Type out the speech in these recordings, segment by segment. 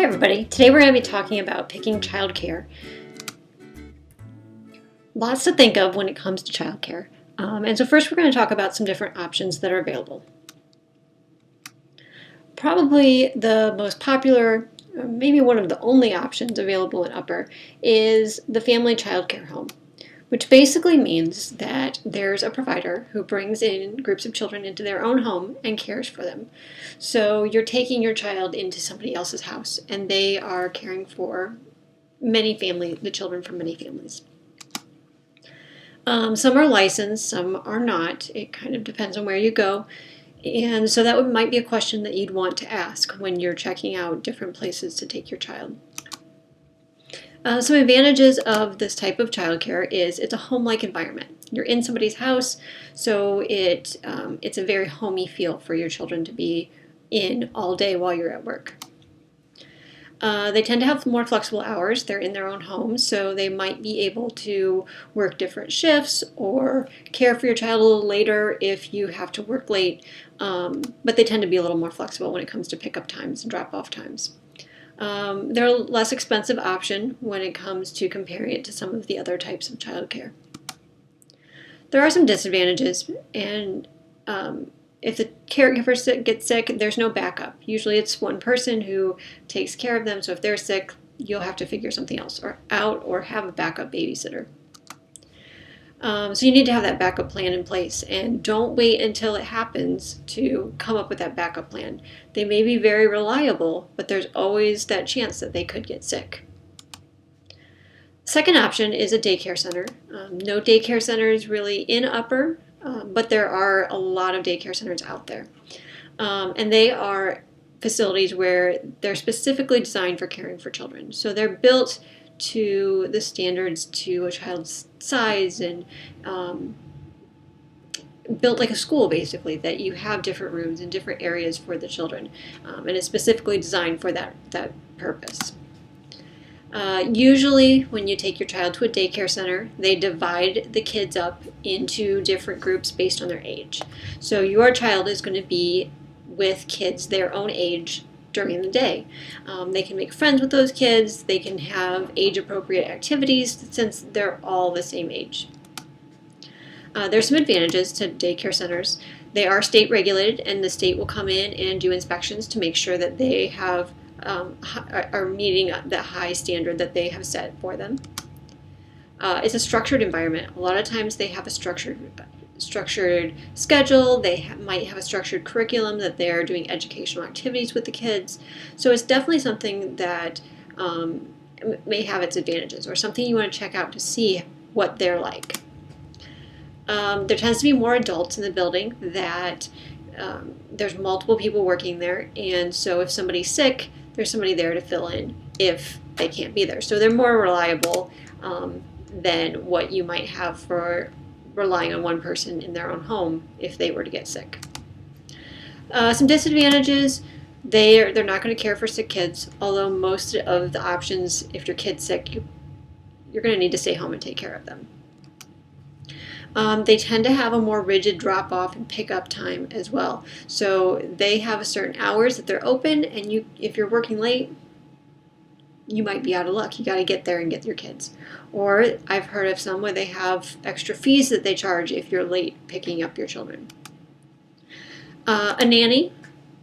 everybody, today we're going to be talking about picking childcare. Lots to think of when it comes to childcare. And so first we're going to talk about some different options that are available. Probably the most popular, maybe one of the only options available in Upper, is the family childcare home, which basically means that there's a provider who brings in groups of children into their own home and cares for them. So you're taking your child into somebody else's house, and they are caring for the children from many families. Some are licensed, some are not. It kind of depends on where you go. And so that might be a question that you'd want to ask when you're checking out different places to take your child. Some advantages of this type of childcare is it's a home-like environment. You're in somebody's house, so it's a very homey feel for your children to be in all day while you're at work. They tend to have more flexible hours. They're in their own homes, so they might be able to work different shifts or care for your child a little later if you have to work late, but they tend to be a little more flexible when it comes to pickup times and drop-off times. They're a less expensive option when it comes to comparing it to some of the other types of childcare. There are some disadvantages, and if the caregiver gets sick, there's no backup. Usually it's one person who takes care of them, so if they're sick, you'll have to figure something else out or have a backup babysitter. So you need to have that backup plan in place, and don't wait until it happens to come up with that backup plan. They may be very reliable, but there's always that chance that they could get sick. Second option is a daycare center. No daycare centers really in Upper, but there are a lot of daycare centers out there. And they are facilities where they're specifically designed for caring for children. So they're built to the standards to a child's size and built like a school, basically, that you have different rooms and different areas for the children, and it's specifically designed for that purpose. Usually when you take your child to a daycare center, they divide the kids up into different groups based on their age. So your child is going to be with kids their own age during the day. They can make friends with those kids. They can have age-appropriate activities since they're all the same age. There's some advantages to daycare centers. They are state regulated, and the state will come in and do inspections to make sure that they are meeting the high standard that they have set for them. It's a structured environment. A lot of times they have a structured schedule. They might have a structured curriculum that they're doing educational activities with the kids. So it's definitely something that may have its advantages, or something you want to check out to see what they're like. There tends to be more adults in the building, that there's multiple people working there, and so if somebody's sick, there's somebody there to fill in if they can't be there. So they're more reliable than what you might have for relying on one person in their own home if they were to get sick. Some disadvantages: they're not going to care for sick kids, although most of the options, if your kid's sick, you're going to need to stay home and take care of them. They tend to have a more rigid drop-off and pick-up time as well. So they have a certain hours that they're open, and if you're working late, you might be out of luck. You got to get there and get your kids. Or I've heard of some where they have extra fees that they charge if you're late picking up your children. A nanny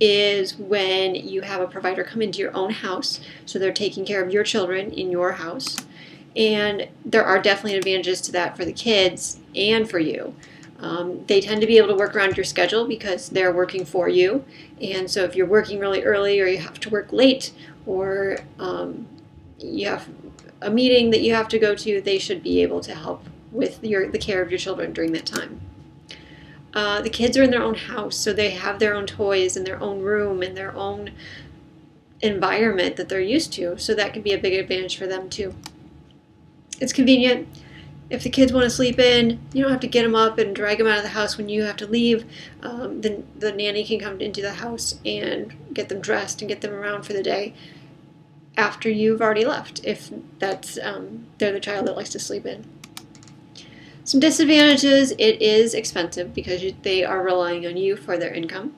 is when you have a provider come into your own house, so they're taking care of your children in your house. And there are definitely advantages to that for the kids and for you. They tend to be able to work around your schedule because they're working for you. And so if you're working really early, or you have to work late, or you have a meeting that you have to go to, they should be able to help with the care of your children during that time. The kids are in their own house, so they have their own toys and their own room and their own environment that they're used to. So that can be a big advantage for them too. It's convenient. If the kids want to sleep in, you don't have to get them up and drag them out of the house when you have to leave. The nanny can come into the house and get them dressed and get them around for the day after you've already left, if that's they're the child that likes to sleep in. Some disadvantages: it is expensive because they are relying on you for their income.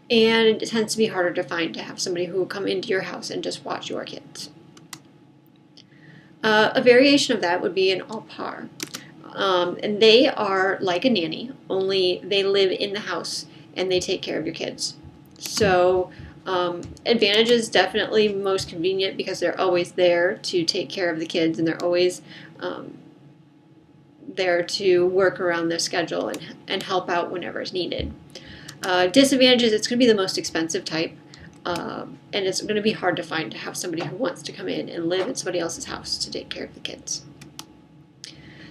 and it tends to be harder to find to have somebody who will come into your house and just watch your kids. A variation of that would be an au pair. And they are like a nanny, only they live in the house and they take care of your kids. So advantage is definitely most convenient because they're always there to take care of the kids, and they're always there to work around their schedule and help out whenever it's needed. Disadvantage is it's going to be the most expensive type, and it's going to be hard to find to have somebody who wants to come in and live in somebody else's house to take care of the kids.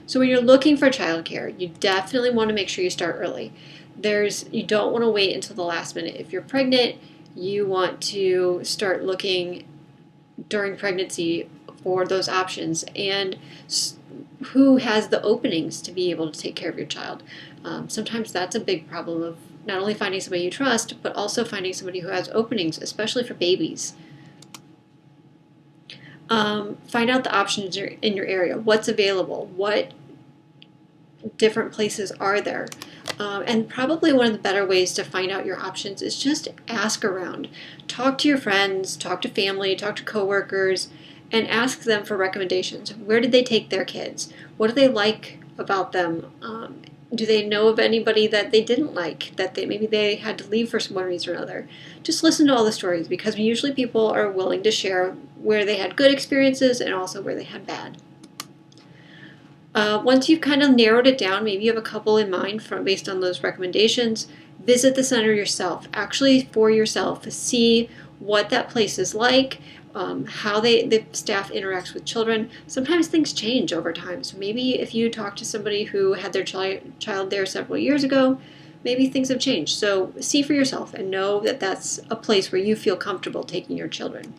So when you're looking for childcare, you definitely want to make sure you start early. You don't want to wait until the last minute. If you're pregnant, you want to start looking during pregnancy for those options and who has the openings to be able to take care of your child. Sometimes that's a big problem of not only finding somebody you trust, but also finding somebody who has openings, especially for babies. Find out the options in your area. What's available? What different places are there? And probably one of the better ways to find out your options is just ask around. Talk to your friends, talk to family, talk to coworkers, and ask them for recommendations. Where did they take their kids? What do they like about them? Do they know of anybody that they didn't like, that maybe they had to leave for one reason or another? Just listen to all the stories, because usually people are willing to share where they had good experiences and also where they had bad. Once you've kind of narrowed it down, maybe you have a couple in mind based on those recommendations, visit the center yourself. Actually, for yourself, see what that place is like, how the staff interacts with children. Sometimes things change over time. So maybe if you talk to somebody who had their child there several years ago, maybe things have changed. So see for yourself and know that that's a place where you feel comfortable taking your children.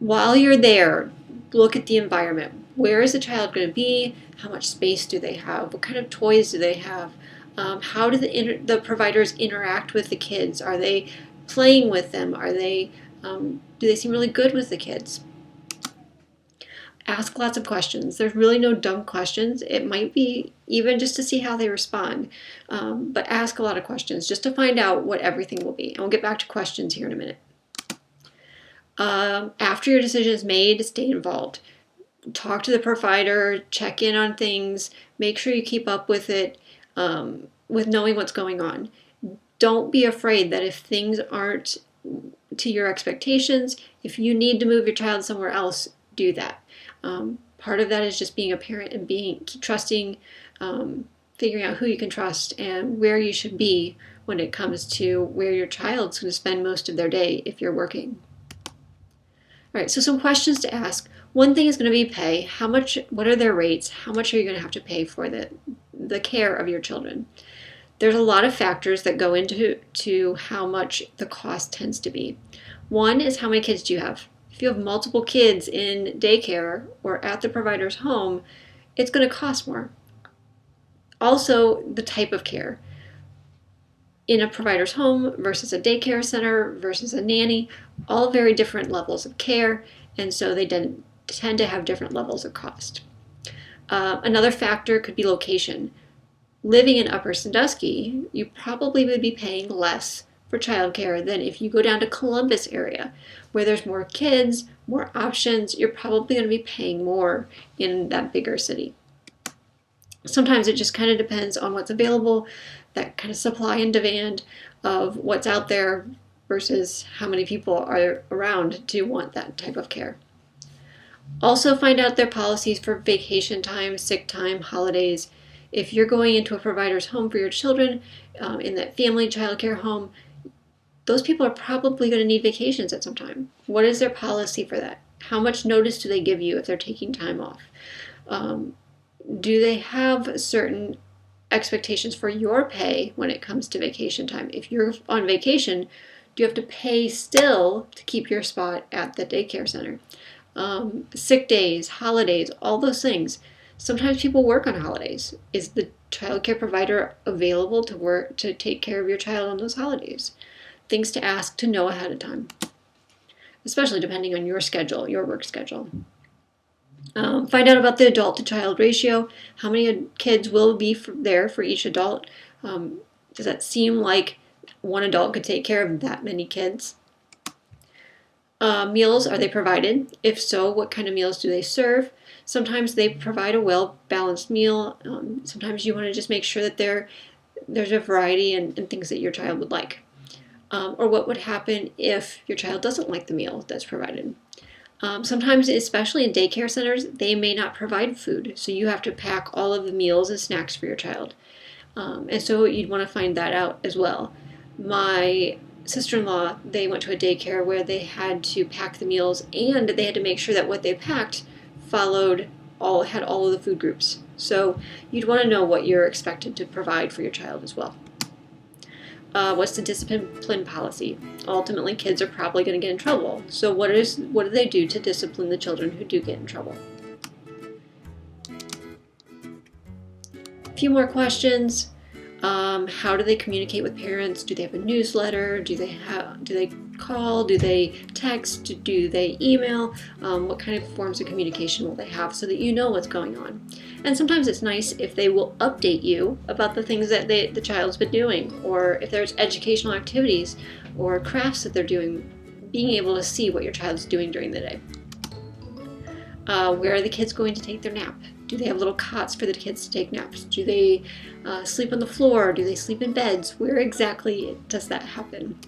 While you're there, look at the environment. Where is the child going to be? How much space do they have? What kind of toys do they have? How do the providers interact with the kids? Are they playing with them? Do they seem really good with the kids? Ask lots of questions. There's really no dumb questions. It might be even just to see how they respond. But ask a lot of questions just to find out what everything will be. And we'll get back to questions here in a minute. After your decision is made, stay involved. Talk to the provider, check in on things, make sure you keep up with it, with knowing what's going on. Don't be afraid that if things aren't to your expectations, if you need to move your child somewhere else, do that. Part of that is just being a parent and trusting, figuring out who you can trust and where you should be when it comes to where your child's going to spend most of their day if you're working. All right, so some questions to ask. One thing is going to be pay. What are their rates? How much are you going to have to pay for the care of your children? There's a lot of factors that go into how much the cost tends to be. One is how many kids do you have? If you have multiple kids in daycare or at the provider's home, it's going to cost more. Also, the type of care. In a provider's home versus a daycare center versus a nanny, all very different levels of care, and so they tend to have different levels of cost. Another factor could be location. Living in Upper Sandusky, you probably would be paying less for childcare than if you go down to Columbus area, where there's more kids, more options. You're probably going to be paying more in that bigger city. Sometimes it just kind of depends on what's available, that kind of supply and demand of what's out there versus how many people are around to want that type of care. Also find out their policies for vacation time, sick time, holidays. If you're going into a provider's home for your children, in that family childcare home, those people are probably going to need vacations at some time. What is their policy for that? How much notice do they give you if they're taking time off? Do they have certain expectations for your pay when it comes to vacation time? If you're on vacation, do you have to pay still to keep your spot at the daycare center? Sick days, holidays, all those things. Sometimes people work on holidays. Is the childcare provider available to take care of your child on those holidays? Things to ask, to know ahead of time, especially depending on your schedule, your work schedule. Find out about the adult to child ratio. How many kids will be there for each adult? Does that seem like one adult could take care of that many kids. Meals, are they provided? If so, what kind of meals do they serve? Sometimes they provide a well-balanced meal. Sometimes you want to just make sure that there's a variety and things that your child would like. Or what would happen if your child doesn't like the meal that's provided. Sometimes, especially in daycare centers, they may not provide food, so you have to pack all of the meals and snacks for your child. And so you'd want to find that out as well. My sister-in-law, they went to a daycare where they had to pack the meals, and they had to make sure that what they packed had all of the food groups. So you'd want to know what you're expected to provide for your child as well. What's the discipline policy? Ultimately, kids are probably going to get in trouble. So what do they do to discipline the children who do get in trouble? A few more questions. How do they communicate with parents? Do they have a newsletter? Do they call? Do they text? Do they email? What kind of forms of communication will they have so that you know what's going on? And sometimes it's nice if they will update you about the things that the child's been doing, or if there's educational activities or crafts that they're doing, being able to see what your child's doing during the day. Where are the kids going to take their nap? Do they have little cots for the kids to take naps? Do they sleep on the floor? Do they sleep in beds? Where exactly does that happen?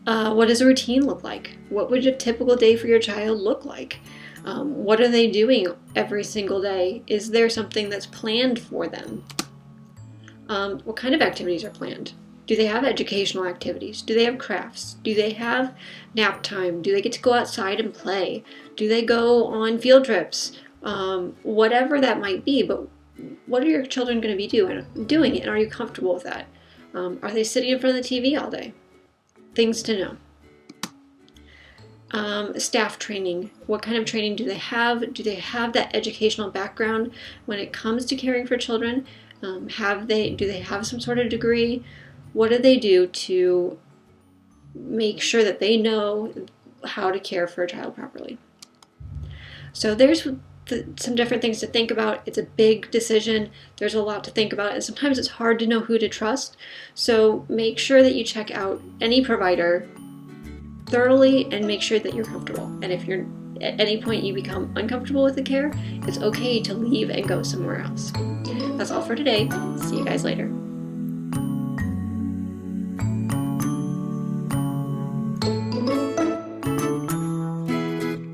What does a routine look like? What would a typical day for your child look like? What are they doing every single day? Is there something that's planned for them? What kind of activities are planned? Do they have educational activities? Do they have crafts? Do they have nap time? Do they get to go outside and play? Do they go on field trips? Whatever that might be, but what are your children going to be doing, and are you comfortable with that? Are they sitting in front of the TV all day? Things to know. Staff training. What kind of training do they have? Do they have that educational background when it comes to caring for children? Do they have some sort of degree? What do they do to make sure that they know how to care for a child properly? So there's some different things to think about. It's a big decision. There's a lot to think about, and sometimes it's hard to know who to trust. So make sure that you check out any provider thoroughly and make sure that you're comfortable. And if you're at any point you become uncomfortable with the care, it's okay to leave and go somewhere else. That's all for today. See you guys later.